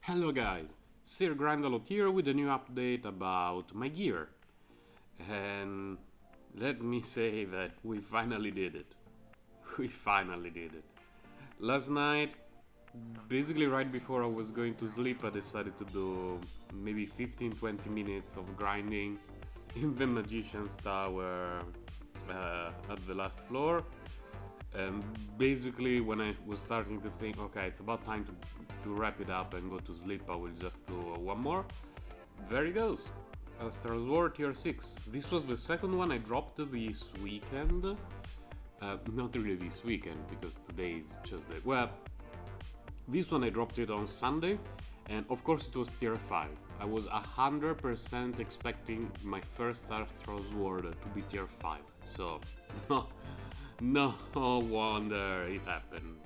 Hello guys, Sir Grandalot here with a new update about my gear. And let me say that we finally did it. We finally did it. Last night, basically right before I was going to sleep, I decided to do maybe 15-20 minutes of grinding in the Magician's Tower at the last floor. And basically, when I was starting to think, okay, it's about time to wrap it up and go to sleep, I will just do one more. There it goes. Astral tier 6. This was the second one I dropped this weekend. Not really this weekend, because today is Tuesday. Well, this one I dropped it on Sunday, and of course it was tier 5. I was 100% expecting my first Astral Sword to be tier 5, so no wonder it happened.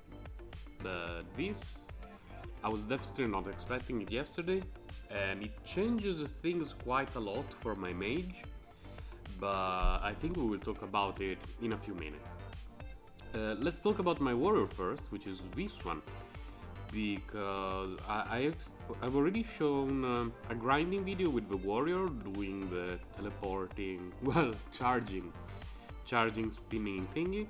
But this, I was definitely not expecting it yesterday, and it changes things quite a lot for my mage, but I think we will talk about it in a few minutes. Let's talk about my warrior first, which is this one, because I've already shown a grinding video with the warrior doing the teleporting, well, charging spinning thingy,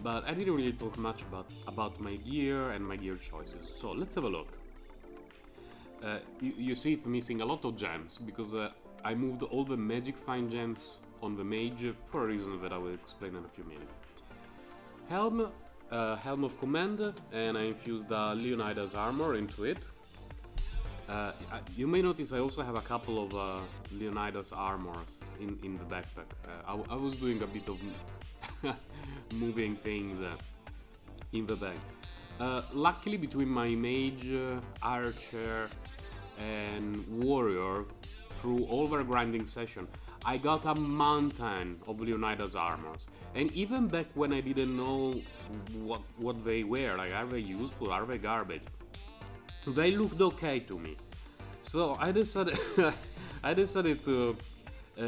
but I didn't really talk much about my gear and my gear choices, so let's have a look. You see it's missing a lot of gems, because I moved all the magic find gems on the mage for a reason that I will explain in a few minutes. Helm of Command, and I infused Leonidas armor into it. You may notice I also have a couple of Leonidas armors in the backpack. I was doing a bit of moving things in the bag. Luckily, between my mage, archer, and warrior, through all their grinding session, I got a mountain of Leonidas armors. And even back when I didn't know what they were, like, are they useful, are they garbage, they looked okay to me. So I decided to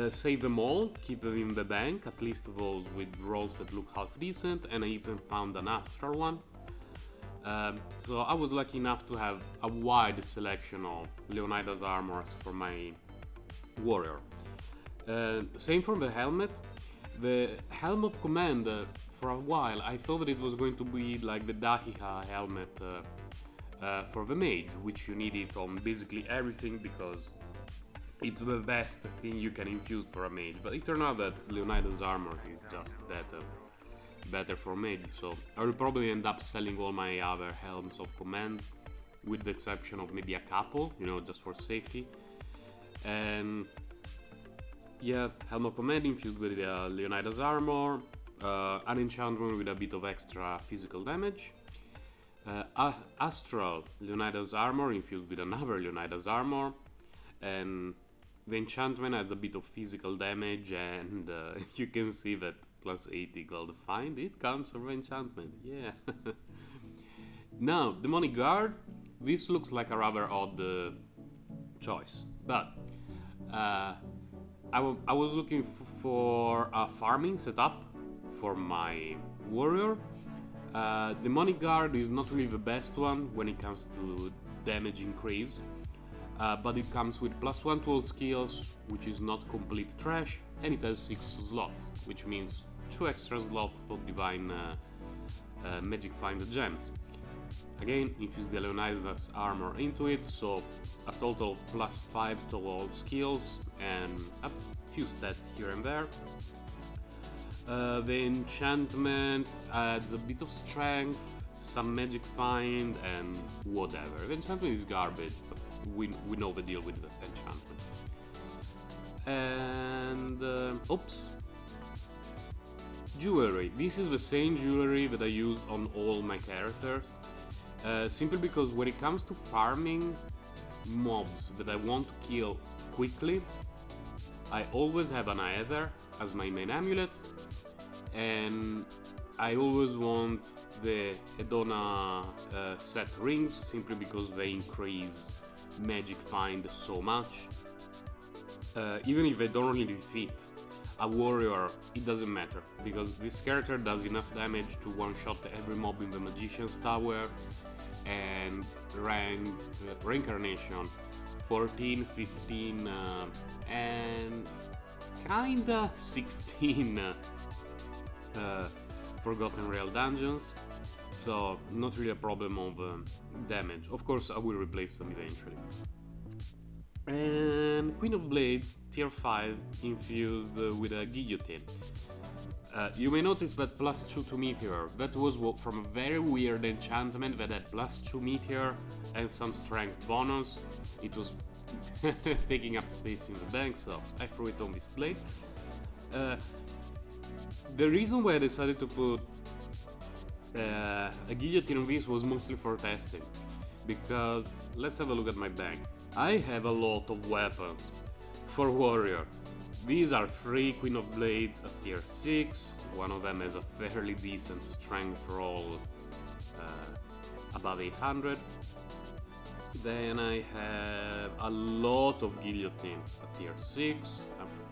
save them all, keep them in the bank, at least those with rolls that look half decent, and I even found an Astral one. So I was lucky enough to have a wide selection of Leonidas armors for my warrior. Same for the helmet. The Helm of Command, for a while I thought that it was going to be like the Dahiha helmet for the mage, which you need it on basically everything because it's the best thing you can infuse for a mage, but it turned out that Leonidas armor is just better for mage, so I will probably end up selling all my other Helms of Command, with the exception of maybe a couple, just for safety. And yeah, Helm of Command infused with Leonidas armor, an enchantment with a bit of extra physical damage, Astral Leonidas armor infused with another Leonidas armor, and the enchantment adds a bit of physical damage, and you can see that plus 80 gold find, it comes from enchantment, yeah. Now, Demonic Guard, this looks like a rather odd choice, but I was looking for a farming setup for my warrior. Demonic Guard is not really the best one when it comes to damage increase, but it comes with +1 to all skills, which is not complete trash, and it has 6 slots, which means 2 extra slots for divine magic find gems. Again, infuse the Leonidas armor into it, so a total of +5 to all skills and a few stats here and there. The enchantment adds a bit of strength, some magic find, and whatever. The enchantment is garbage, but we know the deal with the enchantment. And oops. Jewelry. This is the same jewelry that I used on all my characters, simply because when it comes to farming mobs that I want to kill quickly, I always have an Aether as my main amulet, and I always want the Edona set rings, simply because they increase magic find so much. Even if they don't really fit a warrior, it doesn't matter, because this character does enough damage to one-shot every mob in the Magician's Tower, and reincarnation 14, 15, and kinda 16 Forgotten Real dungeons, so not really a problem of damage. Of course, I will replace them eventually. And Queen of Blades, tier 5, infused with a guillotine. You may notice that +2 to meteor. That was from a very weird enchantment that had +2 meteor and some strength bonus. It was taking up space in the bank, so I threw it on this blade. The reason why I decided to put a guillotine on this was mostly for testing, because let's have a look at my bank. I have a lot of weapons for warrior. These are 3 Queen of Blades at tier 6, one of them has a fairly decent strength roll above 800. Then I have a lot of guillotine at tier 6,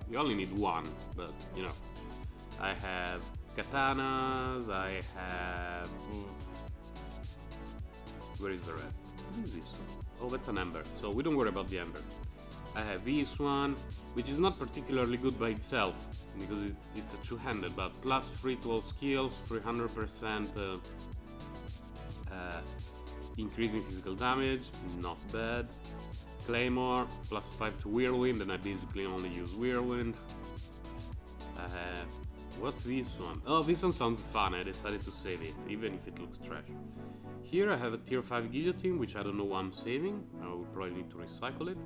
you only need one, but you know. I have katanas, I have... Where is the rest? What is this one? Oh, that's an ember, so we don't worry about the ember. I have this one, which is not particularly good by itself, because it's a two-handed, but +3 to all skills, 300% increasing physical damage, not bad. Claymore, +5 to Whirlwind, and I basically only use Whirlwind. What's this one? Oh, this one sounds fun, I decided to save it, even if it looks trash. Here I have a tier 5 guillotine, which I don't know why I'm saving, I will probably need to recycle it.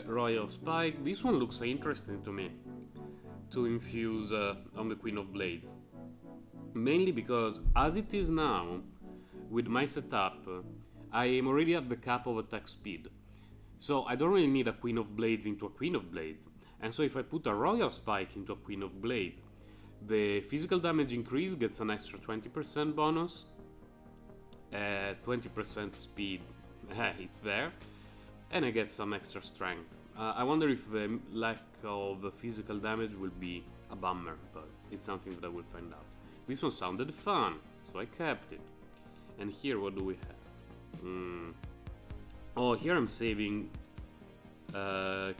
Royal Spike, this one looks interesting to me, to infuse on the Queen of Blades. Mainly because, as it is now, with my setup, I am already at the cap of attack speed. So I don't really need a Queen of Blades into a Queen of Blades. And so if I put a Royal Spike into a Queen of Blades, the physical damage increase gets an extra 20% bonus, 20% speed, it's there, and I get some extra strength. I wonder if the lack of physical damage will be a bummer, but it's something that I will find out. This one sounded fun, so I kept it. And here, what do we have? Oh, here I'm saving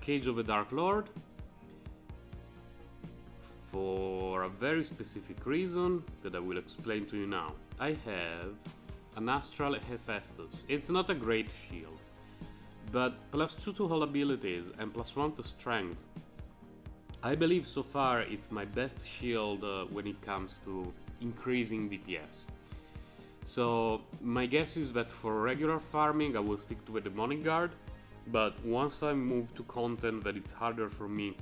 Cage of the Dark Lord for a very specific reason that I will explain to you now. I have an Astral Hephaestus. It's not a great shield, but +2 to all abilities and +1 to strength. I believe so far it's my best shield when it comes to increasing DPS. So my guess is that for regular farming I will stick to the Demonic Guard, but once I move to content that it's harder for me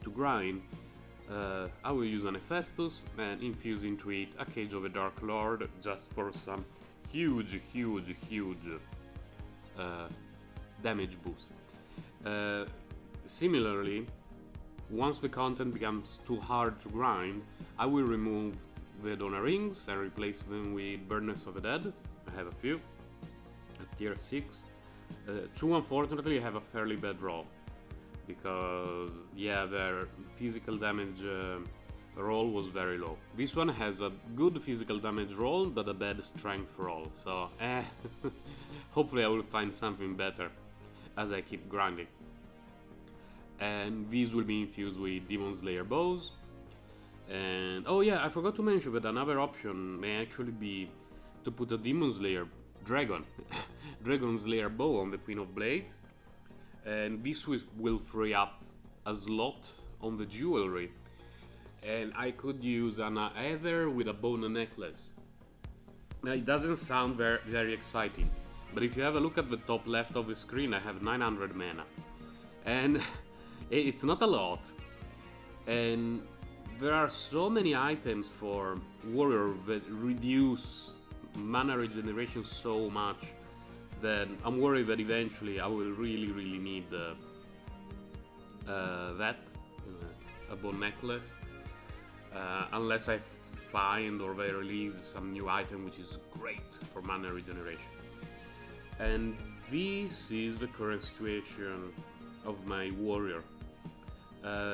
to grind, I will use an Hephaestus and infuse into it a Cage of the Dark Lord just for some huge damage boost. Similarly, once the content becomes too hard to grind, I will remove the Donor Rings and replace them with Burners of the Dead. I have a few at tier 6. 2 unfortunately have a fairly bad roll, because yeah, their physical damage roll was very low. This one has a good physical damage roll but a bad strength roll, so hopefully I will find something better as I keep grinding. And these will be infused with Demon Slayer bows. And oh yeah, I forgot to mention that another option may actually be to put a Demon Slayer Dragon Slayer bow on the Queen of Blades, and this will free up a slot on the jewelry, and I could use an Aether with a bone necklace. Now it doesn't sound very exciting, but if you have a look at the top left of the screen, I have 900 mana, and it's not a lot, and there are so many items for warrior that reduce mana regeneration so much that I'm worried that eventually I will really need a bone necklace, unless I find or they release some new item which is great for mana regeneration. And this is the current situation of my warrior.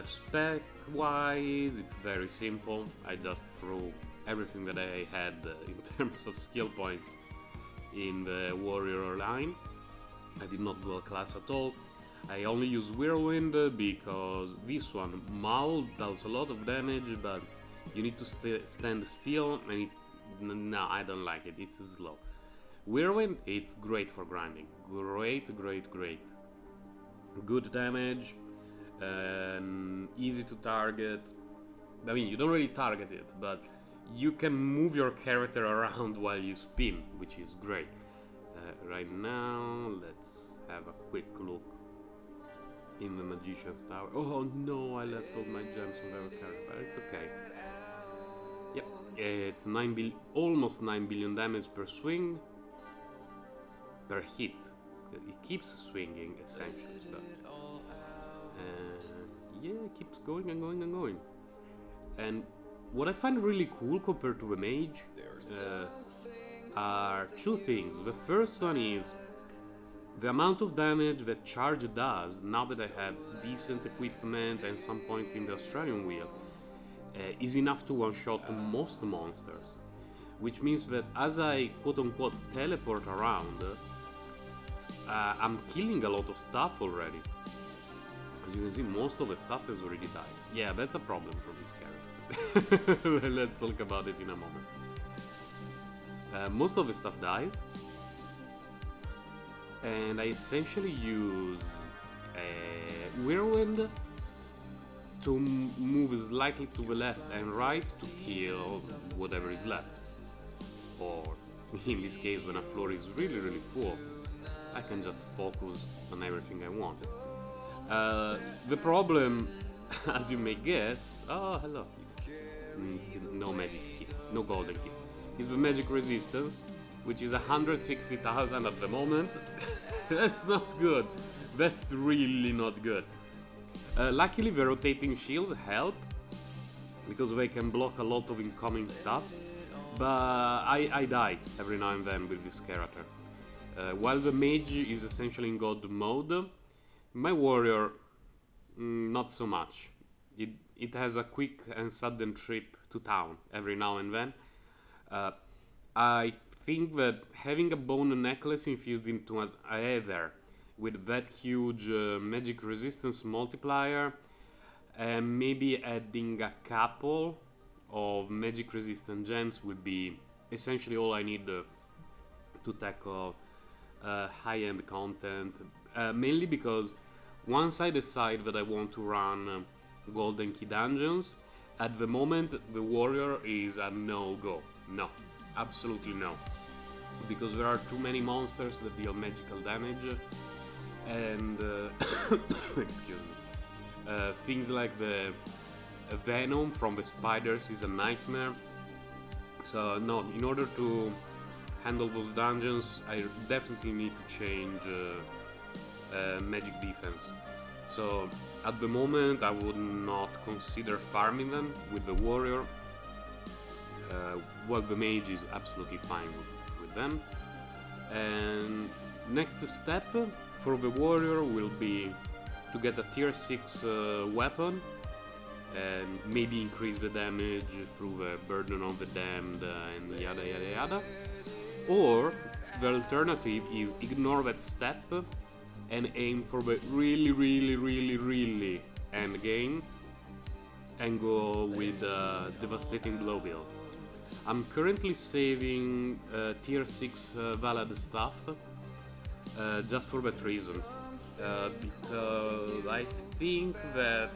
Spec wise, it's very simple. I just threw everything that I had in terms of skill points in the warrior line. I did not dual class at all. I only use Whirlwind because this one, Maul, does a lot of damage, but you need to stand still, and no, I don't like it, it's slow. Whirlwind, it's great for grinding. Great, great, great. Good damage, easy to target. I mean, you don't really target it, but you can move your character around while you spin, which is great. Right now, let's have a quick look in the Magician's Tower. Oh no, I left all my gems on the other character, but it's okay. Yep, it's almost 9 billion damage per swing, per hit. It keeps swinging, essentially. But, yeah, it keeps going and going and going. And what I find really cool compared to the Mage are two things. The first one is the amount of damage that charge does, now that I have decent equipment and some points in the Australian wheel, is enough to one-shot most monsters. Which means that as I quote-unquote teleport around, I'm killing a lot of stuff already. As you can see, most of the stuff has already died. Yeah, that's a problem for this character. Let's talk about it in a moment. Most of the stuff dies, and I essentially use Whirlwind to move slightly to the left and right to kill whatever is left. Or, in this case, when a floor is really, really full, I can just focus on everything I want. The problem, as you may guess, oh hello, no magic kit, no golden kit, is the magic resistance, which is 160,000 at the moment. That's not good. That's really not good. Luckily, the rotating shields help because they can block a lot of incoming stuff. But I die every now and then with this character. While the Mage is essentially in God mode, my warrior, not so much. It has a quick and sudden trip to town every now and then. I think that having a bone necklace infused into a Aether with that huge magic resistance multiplier, and maybe adding a couple of magic resistant gems will be essentially all I need to tackle high-end content, mainly because once I decide that I want to run golden key dungeons, at the moment the warrior is a no-go. No, absolutely no, because there are too many monsters that deal magical damage, and excuse me, things like the venom from the spiders is a nightmare. So no, in order to handle those dungeons, I definitely need to change magic defense. So at the moment I would not consider farming them with the warrior, while the mage is absolutely fine with them. And next step for the warrior will be to get a tier 6 weapon and maybe increase the damage through the burden of the damned and yada yada yada. Or the alternative is ignore that step and aim for the really end game and go with Devastating Blow build. I'm currently saving tier 6 Valad stuff just for that reason, because I think that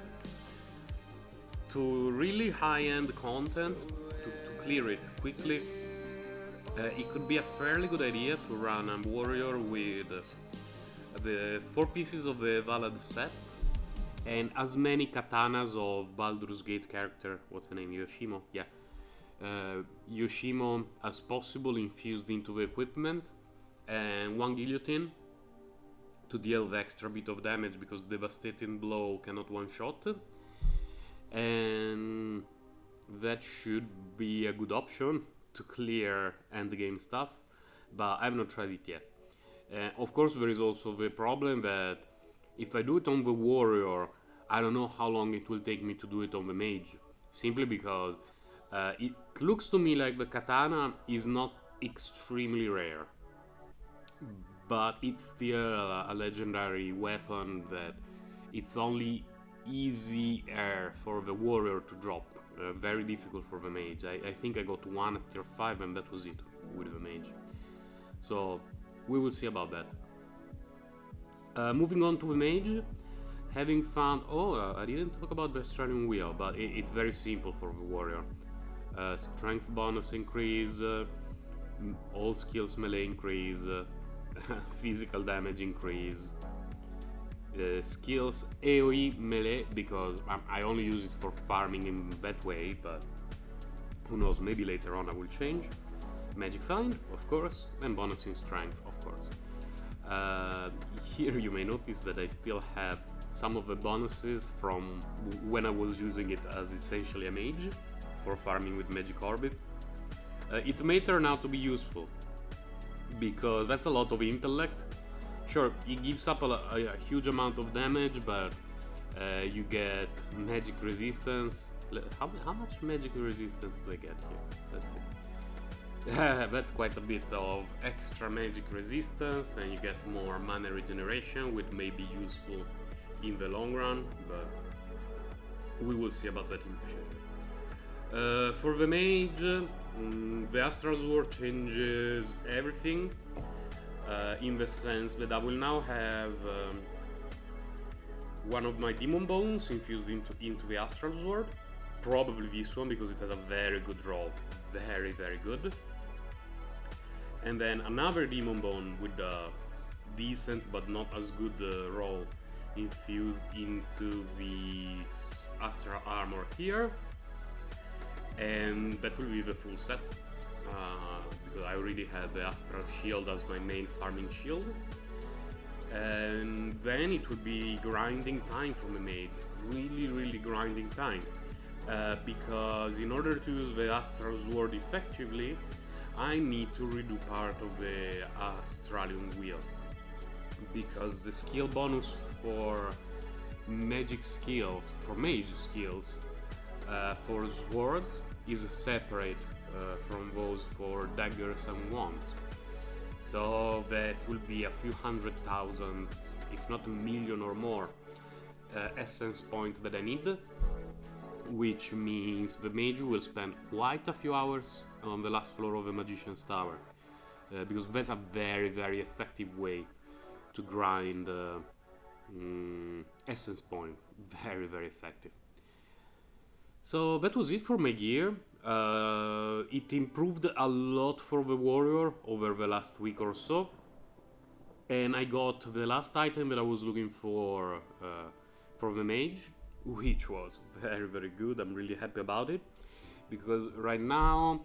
to really high-end content, to clear it quickly, it could be a fairly good idea to run a warrior with the 4 pieces of the Valad set and as many katanas of Baldur's Gate character, what's the name, Yoshimo? Yeah. Yoshimo as possible infused into the equipment, and 1 guillotine to deal the extra bit of damage because Devastating Blow cannot one-shot. And that should be a good option to clear endgame stuff, but I've not tried it yet. Of course, there is also the problem that if I do it on the warrior, I don't know how long it will take me to do it on the mage, simply because it looks to me like the katana is not extremely rare. but it's still a legendary weapon that it's only easier for the warrior to drop, very difficult for the mage. I think I got one at tier 5 and that was it with the mage. So we will see about that. Moving on to the mage, having found... I didn't talk about the Australian wheel, but it's very simple for the warrior. Strength bonus increase, all skills melee increase, physical damage increase, skills AoE melee, because I only use it for farming in that way, but who knows, maybe later on I will change. Magic find, of course, and bonus in strength, of course. Here you may notice that I still have some of the bonuses from when I was using it as essentially a mage for farming with magic orbit. It may turn out to be useful because that's a lot of intellect. Sure, it gives up a huge amount of damage, but you get magic resistance. How much magic resistance do I get here? Let's see. That's quite a bit of extra magic resistance, and you get more mana regeneration, which may be useful in the long run, but we will see about that in the future. For the mage, the Astral Sword changes everything, in the sense that I will now have one of my demon bones infused into the Astral Sword. Probably this one, because it has a very good roll. Very, very good. And then another demon bone with a decent but not as good roll infused into the Astral armor here. And that will be the full set, because I already had the Astral shield as my main farming shield. And then it would be grinding time from the mage, really grinding time, because in order to use the Astral Sword effectively, I need to redo part of the Australian wheel, because the skill bonus for magic skills, for mage skills, for swords is separate from those for daggers and wands. So that will be a few 100,000, if not a million or more, essence points that I need, which means the mage will spend quite a few hours on the last floor of the Magician's Tower, because that's a very effective way to grind essence points. Very effective. So that was it for my gear. It improved a lot for the warrior over the last week or so, and I got the last item that I was looking for the mage, which was very good. I'm really happy about it, because right now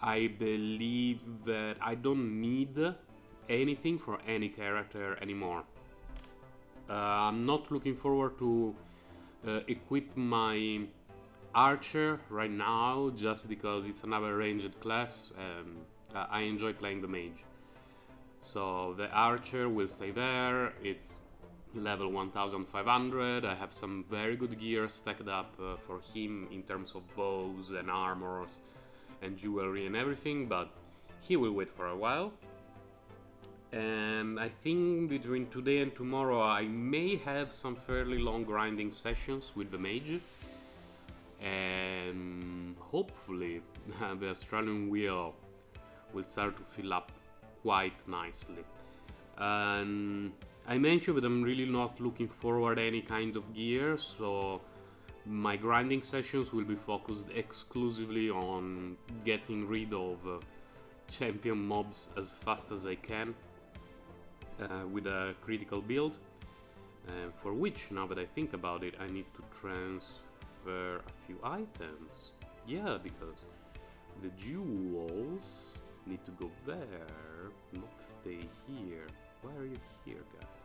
I believe that I don't need anything for any character anymore. I'm not looking forward to equip my archer right now, just because it's another ranged class and I enjoy playing the mage. So the archer will stay there. It's level 1500. I have some very good gear stacked up for him in terms of bows and armors and jewelry and everything, but he will wait for a while. And I think between today and tomorrow I may have some fairly long grinding sessions with the mage, and hopefully the Australian wheel will start to fill up quite nicely. And I mentioned that I'm really not looking forward to any kind of gear, so my grinding sessions will be focused exclusively on getting rid of champion mobs as fast as I can with a critical build, for which, now that I think about it, I need to transfer a few items. Yeah, because the jewels need to go there, not stay here. Why are you here, guys?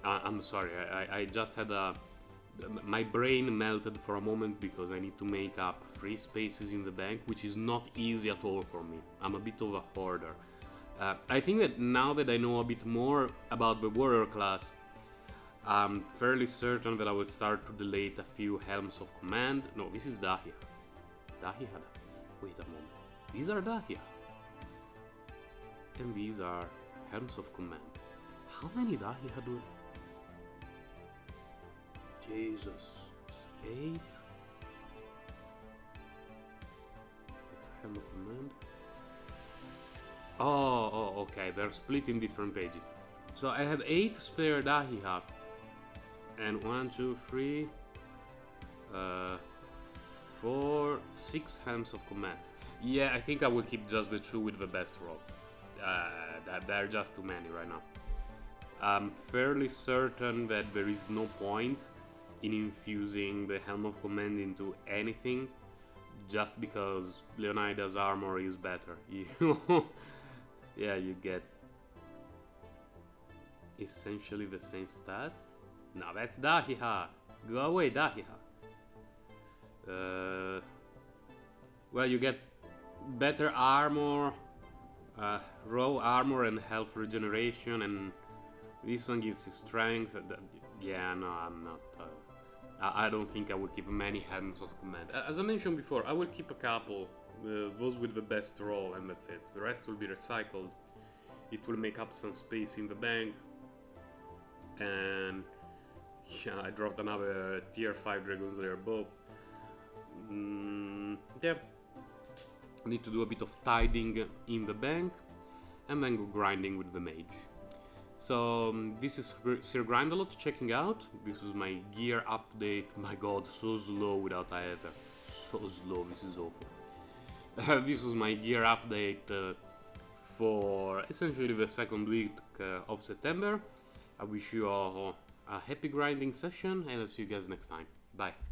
I'm sorry, I just had my brain melted for a moment because I need to make up 3 spaces in the bank, which is not easy at all for me. I'm a bit of a hoarder. I think that now that I know a bit more about the warrior class, I'm fairly certain that I will start to delete a few helms of command. No, this is Dahlia. Wait a moment. These are Dahlia. And these are Helms of Command. How many Dahlia do Jesus. 8. It's Helm of Command. Oh, okay, they're split in different pages. So I have 8 spare Dahlia. And 1, 2, 3, 4, 6 Helms of Command. Yeah, I think I will keep just the 2 with the best roll. There are just too many right now. I'm fairly certain that there is no point in infusing the Helm of Command into anything just because Leonida's armor is better. Yeah, you get essentially the same stats. No, that's Dahlia. Go away, Dahlia. Well, you get better armor, raw armor and health regeneration, and this one gives you strength. Yeah, no, I'm not. I don't think I will keep many Helms of Command. As I mentioned before, I will keep a couple, those with the best roll, and that's it. The rest will be recycled. It will make up some space in the bank. And yeah, I dropped another tier 5 Dragon Slayer bow. Yeah, I need to do a bit of tidying in the bank and then go grinding with the mage. So this is Sir Grindalot checking out. This is my gear update. My god, so slow without either. So slow, this is awful. This was my gear update for essentially the second week of September. I wish you all a happy grinding session and I'll see you guys next time. Bye.